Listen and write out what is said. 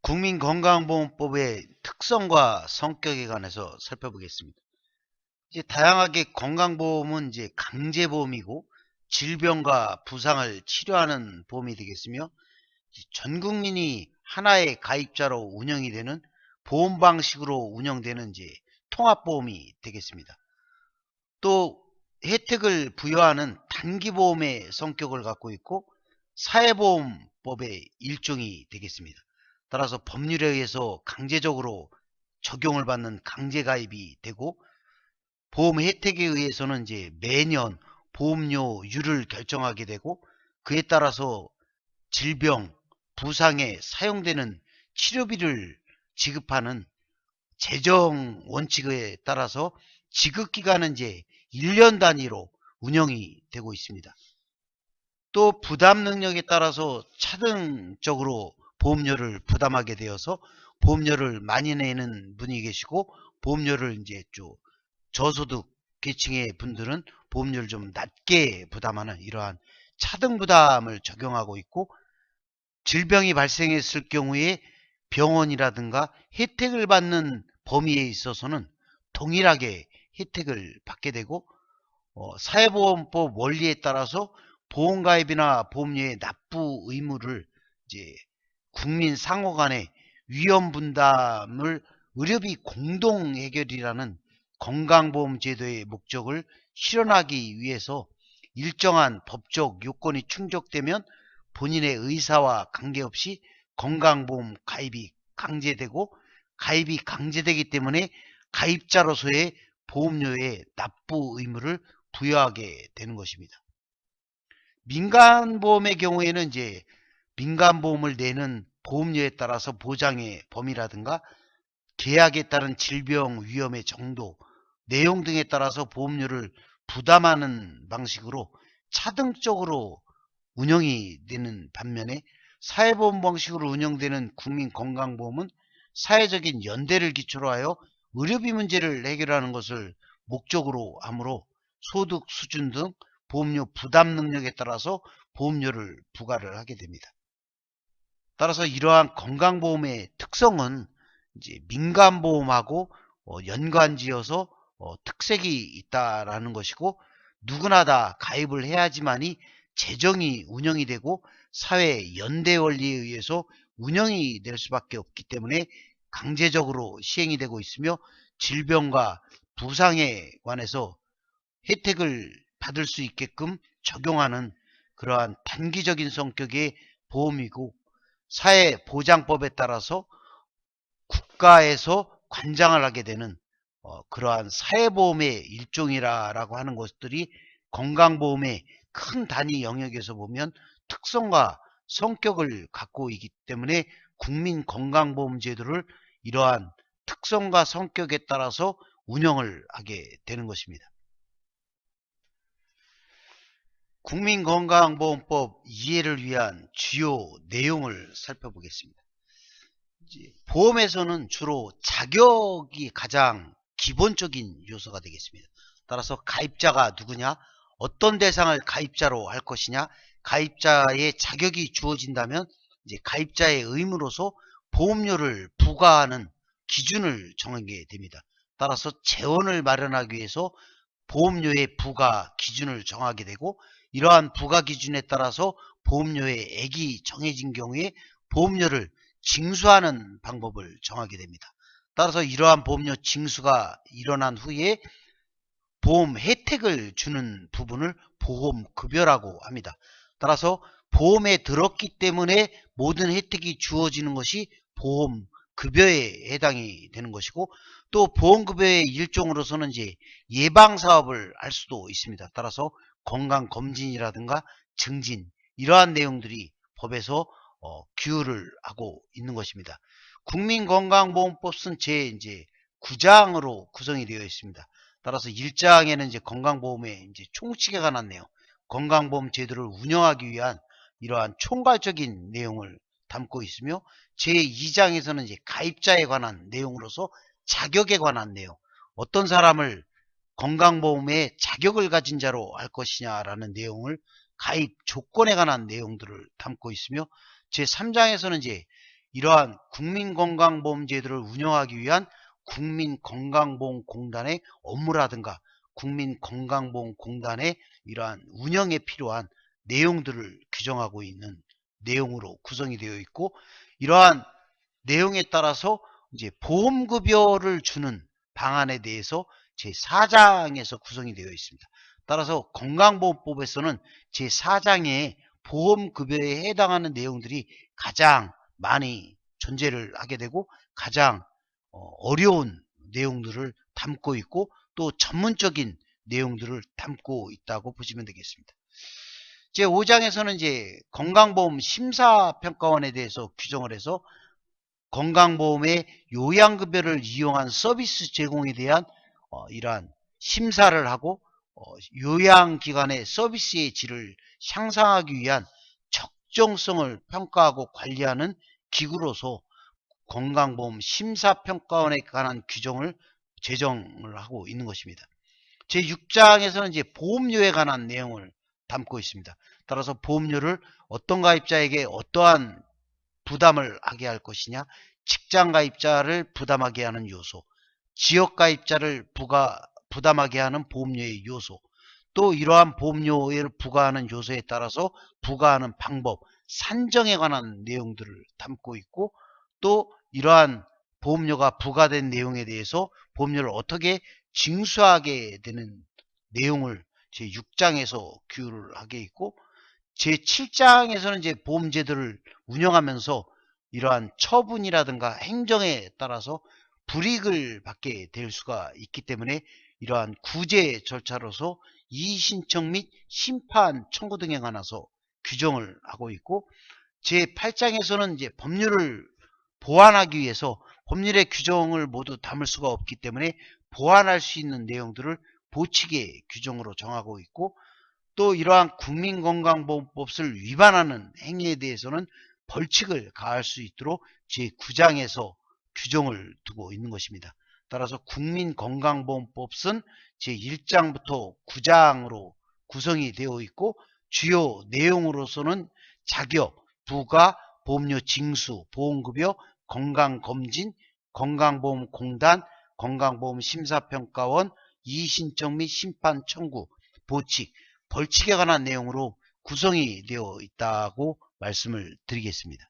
국민건강보험법의 특성과 성격에 관해서 살펴보겠습니다. 이제 다양하게 건강보험은 이제 강제보험이고 질병과 부상을 치료하는 보험이 되겠으며, 전 국민이 하나의 가입자로 운영이 되는 보험 방식으로 운영되는 이제 통합보험이 되겠습니다. 또 혜택을 부여하는 단기보험의 성격을 갖고 있고 사회보험법의 일종이 되겠습니다. 따라서 법률에 의해서 강제적으로 적용을 받는 강제가입이 되고, 보험 혜택에 의해서는 이제 매년 보험료율을 결정하게 되고, 그에 따라서 질병, 부상에 사용되는 치료비를 지급하는 재정 원칙에 따라서 지급기간은 이제 1년 단위로 운영이 되고 있습니다. 또 부담 능력에 따라서 차등적으로 보험료를 부담하게 되어서 보험료를 많이 내는 분이 계시고, 보험료를 이제 좀 저소득 계층의 분들은 보험료를 좀 낮게 부담하는 이러한 차등 부담을 적용하고 있고, 질병이 발생했을 경우에 병원이라든가 혜택을 받는 범위에 있어서는 동일하게 혜택을 받게 되고, 사회보험법 원리에 따라서 보험가입이나 보험료의 납부 의무를 이제 국민 상호 간의 위험 분담을 의료비 공동 해결이라는 건강보험 제도의 목적을 실현하기 위해서 일정한 법적 요건이 충족되면 본인의 의사와 관계없이 건강보험 가입이 강제되고, 가입이 강제되기 때문에 가입자로서의 보험료의 납부 의무를 부여하게 되는 것입니다. 민간보험의 경우에는 이제 민간보험을 내는 보험료에 따라서 보장의 범위라든가 계약에 따른 질병 위험의 정도, 내용 등에 따라서 보험료를 부담하는 방식으로 차등적으로 운영이 되는 반면에, 사회보험 방식으로 운영되는 국민건강보험은 사회적인 연대를 기초로 하여 의료비 문제를 해결하는 것을 목적으로 하므로 소득 수준 등 보험료 부담 능력에 따라서 보험료를 부과를 하게 됩니다. 따라서 이러한 건강보험의 특성은 이제 민간보험하고 연관지어서 특색이 있다라는 것이고, 누구나 다 가입을 해야지만이 재정이 운영이 되고 사회 연대 원리에 의해서 운영이 될 수밖에 없기 때문에 강제적으로 시행이 되고 있으며, 질병과 부상에 관해서 혜택을 받을 수 있게끔 적용하는 그러한 단기적인 성격의 보험이고, 사회보장법에 따라서 국가에서 관장을 하게 되는 그러한 사회보험의 일종이라고 하는 것들이 건강보험의 큰 단위 영역에서 보면 특성과 성격을 갖고 있기 때문에 국민건강보험 제도를 이러한 특성과 성격에 따라서 운영을 하게 되는 것입니다. 국민건강보험법 이해를 위한 주요 내용을 살펴보겠습니다. 보험에서는 주로 자격이 가장 기본적인 요소가 되겠습니다. 따라서 가입자가 누구냐, 어떤 대상을 가입자로 할 것이냐, 가입자의 자격이 주어진다면 이제 가입자의 의무로서 보험료를 부과하는 기준을 정하게 됩니다. 따라서 재원을 마련하기 위해서 보험료의 부과 기준을 정하게 되고, 이러한 부과 기준에 따라서 보험료의 액이 정해진 경우에 보험료를 징수하는 방법을 정하게 됩니다. 따라서 이러한 보험료 징수가 일어난 후에 보험 혜택을 주는 부분을 보험급여라고 합니다. 따라서 보험에 들었기 때문에 모든 혜택이 주어지는 것이 보험급여에 해당이 되는 것이고, 또 보험급여의 일종으로서는 이제 예방사업을 할 수도 있습니다. 따라서 건강검진이라든가 증진, 이러한 내용들이 법에서 규율을 하고 있는 것입니다. 국민건강보험법은 제 이제 9장으로 구성이 되어 있습니다. 따라서 1장에는 이제 건강보험의 이제 총칙에 관한 내용, 건강보험 제도를 운영하기 위한 이러한 총괄적인 내용을 담고 있으며, 제2장에서는 이제 가입자에 관한 내용으로서 자격에 관한 내용, 어떤 사람을 건강보험에 자격을 가진 자로 할 것이냐라는 내용을, 가입 조건에 관한 내용들을 담고 있으며, 제3장에서는 이제 이러한 국민건강보험제도를 운영하기 위한 국민건강보험공단의 업무라든가 국민건강보험공단의 이러한 운영에 필요한 내용들을 규정하고 있는 내용으로 구성이 되어 있고, 이러한 내용에 따라서 이제 보험급여를 주는 방안에 대해서 제4장에서 구성이 되어 있습니다. 따라서 건강보험법에서는 제4장에 보험급여에 해당하는 내용들이 가장 많이 존재를 하게 되고 가장 어려운 내용들을 담고 있고 또 전문적인 내용들을 담고 있다고 보시면 되겠습니다. 제5장에서는 이제 건강보험 심사평가원에 대해서 규정을 해서 건강보험의 요양급여를 이용한 서비스 제공에 대한 이러한 심사를 하고 요양기관의 서비스의 질을 향상하기 위한 적정성을 평가하고 관리하는 기구로서 건강보험 심사평가원에 관한 규정을 제정을 하고 있는 것입니다. 제6장에서는 이제 보험료에 관한 내용을 담고 있습니다. 따라서 보험료를 어떤 가입자에게 어떠한 부담을 하게 할 것이냐, 직장 가입자를 부담하게 하는 요소, 지역 가입자를 부담하게 하는 보험료의 요소, 또 이러한 보험료를 부과하는 요소에 따라서 부과하는 방법, 산정에 관한 내용들을 담고 있고, 또 이러한 보험료가 부과된 내용에 대해서 보험료를 어떻게 징수하게 되는 내용을 제6장에서 규율을 하게 있고, 제7장에서는 이제 보험제도를 운영하면서 이러한 처분이라든가 행정에 따라서 불이익을 받게 될 수가 있기 때문에 이러한 구제 절차로서 이의신청 및 심판 청구 등에 관해서 규정을 하고 있고, 제8장에서는 이제 법률을 보완하기 위해서 법률의 규정을 모두 담을 수가 없기 때문에 보완할 수 있는 내용들을 보칙의 규정으로 정하고 있고, 또 이러한 국민건강보험법을 위반하는 행위에 대해서는 벌칙을 가할 수 있도록 제9장에서 규정을 두고 있는 것입니다. 따라서 국민건강보험법은 제1장부터 9장으로 구성이 되어 있고, 주요 내용으로서는 자격, 부과, 보험료 징수, 보험급여, 건강검진, 건강보험공단, 건강보험심사평가원, 이의신청 및 심판 청구, 보칙, 벌칙에 관한 내용으로 구성이 되어 있다고 말씀을 드리겠습니다.